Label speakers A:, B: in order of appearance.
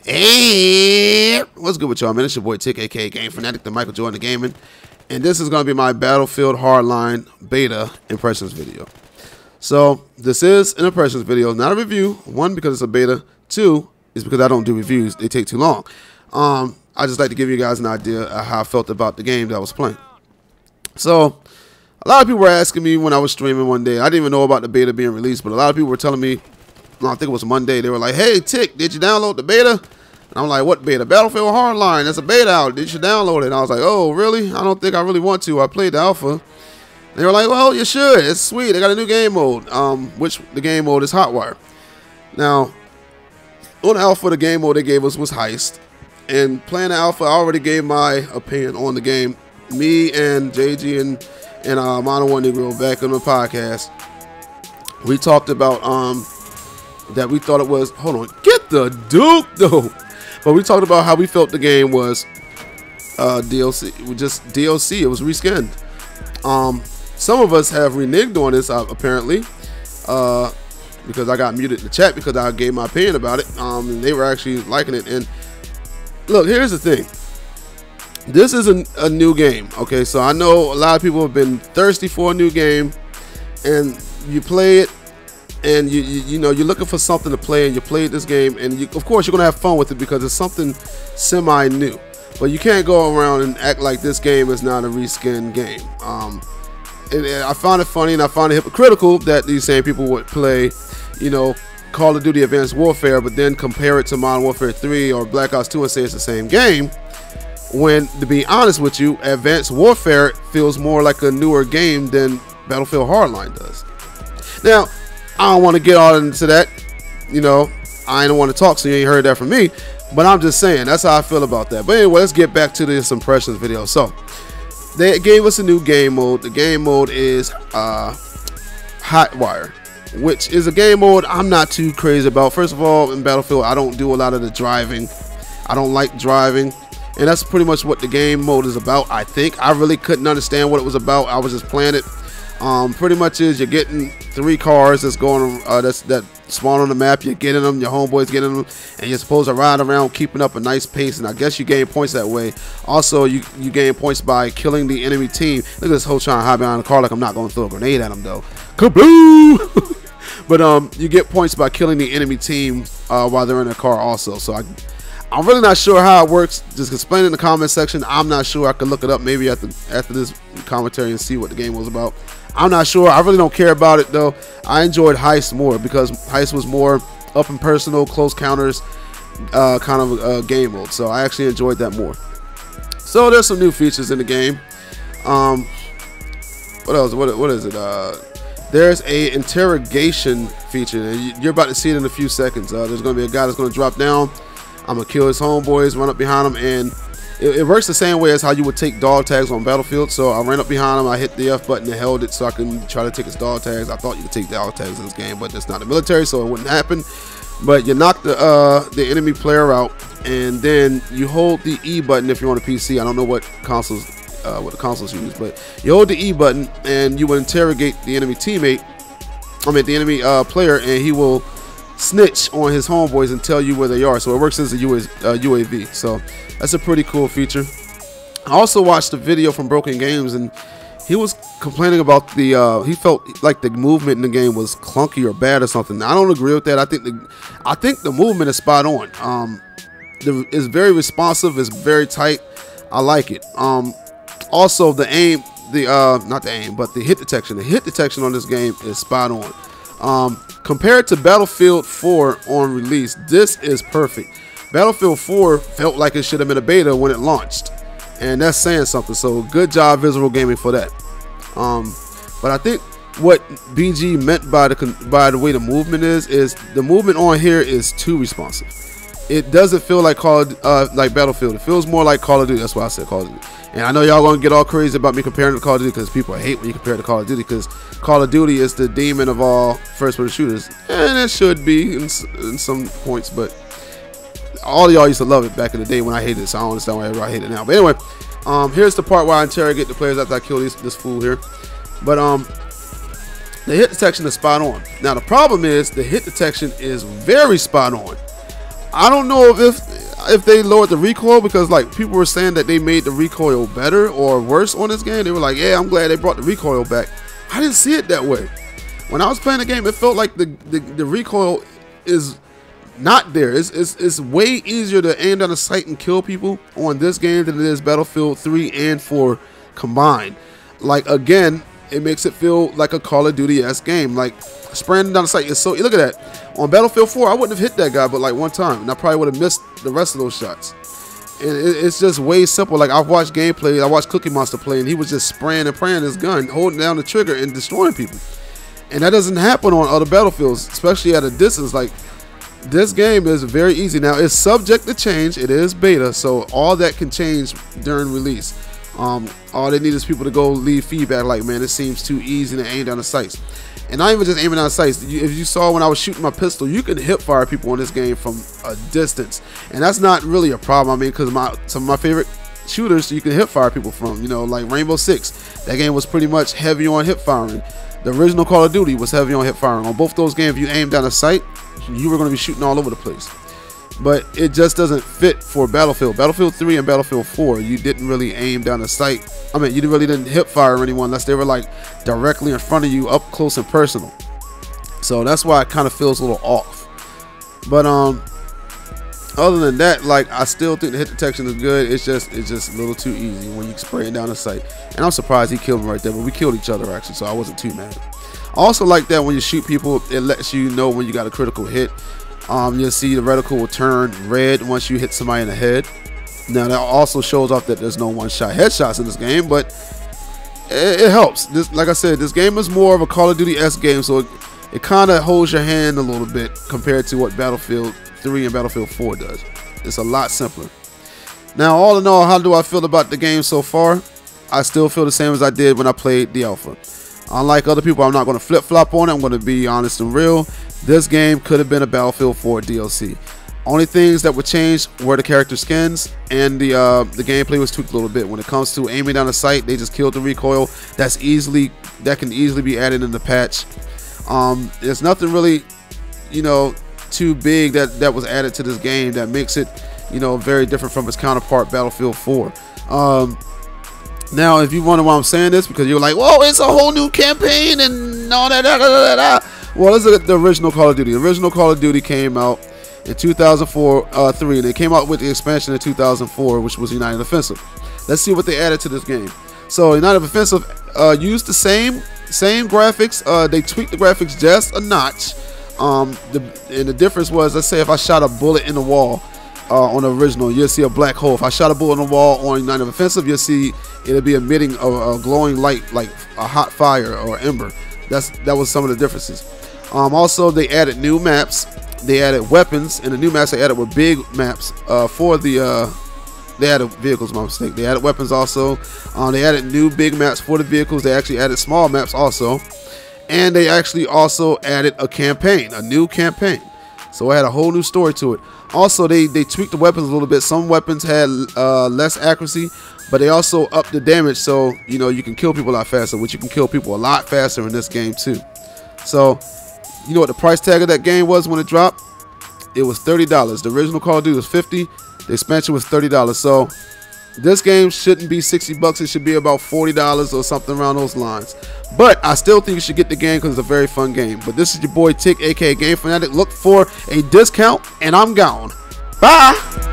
A: Hey, what's good with y'all, man? It's your boy Tick, aka Game Fanatic, the Michael Jordan of Gaming, and this is going to be my Battlefield Hardline Beta impressions video. So this is an impressions video, not a review. One, because it's a beta. Two, is because I don't do reviews; they take too long. I just like to give you guys an idea of how I felt about the game that I was playing. So a lot of people were asking me when I was streaming one day. I didn't even know about the beta being released, but a lot of people were telling me. I think it was Monday. They were like, "Hey, Tick, did you download the beta?" And I'm like, "What beta?" "Battlefield Hardline. There's a beta out. Did you download it?" And I was like, "Oh, really? I don't think I really want to. I played the alpha." They were like, "Well, you should. It's sweet. They got a new game mode, which the game mode is Hotwire." Now, on the alpha, the game mode they gave us was Heist. And playing the alpha, I already gave my opinion on the game. Me and JG and Mono One Negro back on the podcast, we talked about that we thought it was, hold on, get the Duke though. But we talked about how we felt the game was DLC, just DLC. It was reskinned. Some of us have reneged on this apparently, because I got muted in the chat because I gave my opinion about it. And they were actually liking it. And look, here's the thing. This is a new game. Okay, so I know a lot of people have been thirsty for a new game, and you play it. And you know, you're looking for something to play, and you play this game, and of course you're gonna have fun with it because it's something semi-new. But you can't go around and act like this game is not a reskin game. And I found it funny, and I found it hypocritical that these same people would play, you know, Call of Duty Advanced Warfare, but then compare it to Modern Warfare 3 or Black Ops 2 and say it's the same game. When, to be honest with you, Advanced Warfare feels more like a newer game than Battlefield Hardline does. Now, I don't want to get all into that, you know, I don't want to talk, so you ain't heard that from me, but I'm just saying, that's how I feel about that. But anyway, let's get back to this impressions video. So, they gave us a new game mode. The game mode is Hotwire, which is a game mode I'm not too crazy about. First of all, in Battlefield, I don't do a lot of the driving. I don't like driving, and that's pretty much what the game mode is about, I think. I really couldn't understand what it was about. I was just playing it. Pretty much is you're getting 3 cars that's going that spawn on the map. You're getting them, your homeboys getting them, and you're supposed to ride around keeping up a nice pace. And I guess you gain points that way. Also, you gain points by killing the enemy team. Look at this whole trying to hide behind the car like I'm not going to throw a grenade at him though. Kabloo! But you get points by killing the enemy team while they're in the car also. So I'm really not sure how it works. Just explain in the comment section. I'm not sure. I could look it up maybe after this commentary and see what the game was about. I'm not sure. I really don't care about it though. I enjoyed Heist more because Heist was more up and personal, close counters kind of a game mode. So I actually enjoyed that more. So there's some new features in the game. What else? What is it? There's a interrogation feature. You're about to see it in a few seconds. There's going to be a guy that's going to drop down. I'm going to kill his homeboys, run up behind him, and it works the same way as how you would take dog tags on Battlefield. So I ran up behind him, I hit the F button and held it so I can try to take his dog tags. I thought you could take dog tags in this game, but it's not the military, so it wouldn't happen. But you knock the enemy player out, and then you hold the E button if you're on a PC. I don't know what the consoles use, but you hold the E button and you will interrogate the enemy teammate. The enemy player, and he will snitch on his homeboys and tell you where they are. So it works as a UAV. So that's a pretty cool feature. I also watched a video from Broken Games, and he was complaining about the he felt like the movement in the game was clunky or bad or something. I don't agree with that. I think the movement is spot on. It's very responsive, it's very tight. I like it. Also the aim, not the aim, but the hit detection. The hit detection on this game is spot on. Compared to Battlefield 4 on release, this is perfect. Battlefield 4 felt like it should have been a beta when it launched, and that's saying something. So good job, Visual Gaming, for that. But I think what BG meant by the way the movement is the movement on here is too responsive. It doesn't feel like like Battlefield. It feels more like Call of Duty. That's why I said Call of Duty. And I know y'all gonna get all crazy about me comparing it to Call of Duty because people hate when you compare it to Call of Duty, because Call of Duty is the demon of all first-person shooters, and it should be in some points. But all of y'all used to love it back in the day when I hated it, so I don't understand why everybody hate it now. But anyway, here's the part where I interrogate the players after I kill this fool here. But the hit detection is spot on. Now the problem is the hit detection is very spot on I don't know if they lowered the recoil, because like people were saying that they made the recoil better or worse on this game. They were like, yeah, I'm glad they brought the recoil back. I didn't see it that way. When I was playing the game, it felt like the recoil is not there. It's way easier to aim down the sight and kill people on this game than it is Battlefield 3 and 4 combined. Like, again, it makes it feel like a Call of Duty-esque game. Like, spraying down the sight is so... Look at that. On Battlefield 4, I wouldn't have hit that guy but like one time, and I probably would have missed the rest of those shots. And it's just way simple. Like, I've watched gameplay. I watched Cookie Monster play, and he was just spraying and praying his gun, holding down the trigger and destroying people. And that doesn't happen on other Battlefields, especially at a distance. Like, this game is very easy. Now, it's subject to change. It is beta, so all that can change during release. All they need is people to go leave feedback like, man, it seems too easy to aim down the sights. And not even just aiming down the sights. If you saw when I was shooting my pistol, you can hip fire people in this game from a distance. And that's not really a problem. I mean, because some of my favorite shooters you can hip fire people from, you know, like Rainbow Six. That game was pretty much heavy on hip firing. The original Call of Duty was heavy on hip firing. On both those games, if you aim down the sight, you were going to be shooting all over the place. But it just doesn't fit for Battlefield. Battlefield 3 and Battlefield 4, you didn't really aim down the sight. I mean, you really didn't hip fire anyone unless they were like directly in front of you, up close and personal. So that's why it kind of feels a little off. But other than that, like, I still think the hit detection is good. It's just a little too easy when you spray it down the sight. And I'm surprised he killed him right there, but we killed each other actually, so I wasn't too mad. I also like that when you shoot people, it lets you know when you got a critical hit. You'll see the reticle will turn red once you hit somebody in the head. Now, that also shows off that there's no one-shot headshots in this game, but it helps. Like I said, this game is more of a Call of Duty-esque game, so it kind of holds your hand a little bit compared to what Battlefield 3 and Battlefield 4 does. It's a lot simpler. Now, all in all, how do I feel about the game so far? I still feel the same as I did when I played the alpha. Unlike other people, I'm not going to flip-flop on it. I'm going to be honest and real. This game could have been a Battlefield 4 DLC. Only things that would change were the character skins, and the gameplay was tweaked a little bit. When it comes to aiming down the sight, they just killed the recoil. That can easily be added in the patch. There's nothing really, you know, too big that was added to this game that makes it, you know, very different from its counterpart Battlefield 4. Now, if you wonder why I'm saying this, because you're like, whoa, it's a whole new campaign and all that. Well, let's look at the original Call of Duty. The original Call of Duty came out in 2003, and they came out with the expansion in 2004, which was United Offensive. Let's see what they added to this game. So, United Offensive used the same graphics. They tweaked the graphics just a notch. And the difference was, let's say if I shot a bullet in the wall on the original, you'll see a black hole. If I shot a bullet in the wall on United Offensive, you'll see it'll be emitting a glowing light like a hot fire or ember. That was some of the differences. Also, they added new maps. They added weapons, and the new maps they added were big maps for the. They added vehicles, my mistake. They added weapons also. They added new big maps for the vehicles. They actually added small maps also, and they actually also added a campaign, a new campaign. So it had a whole new story to it. Also, they tweaked the weapons a little bit. Some weapons had less accuracy, but they also upped the damage, so you know you can kill people a lot faster, which you can kill people a lot faster in this game too. So, you know what the price tag of that game was when it dropped? It was $30. The original Call of Duty was $50. The expansion was $30. So this game shouldn't be $60. It should be about $40 or something around those lines. But I still think you should get the game because it's a very fun game. But this is your boy Tick, aka Game Fanatic. Look for a discount, and I'm gone. Bye.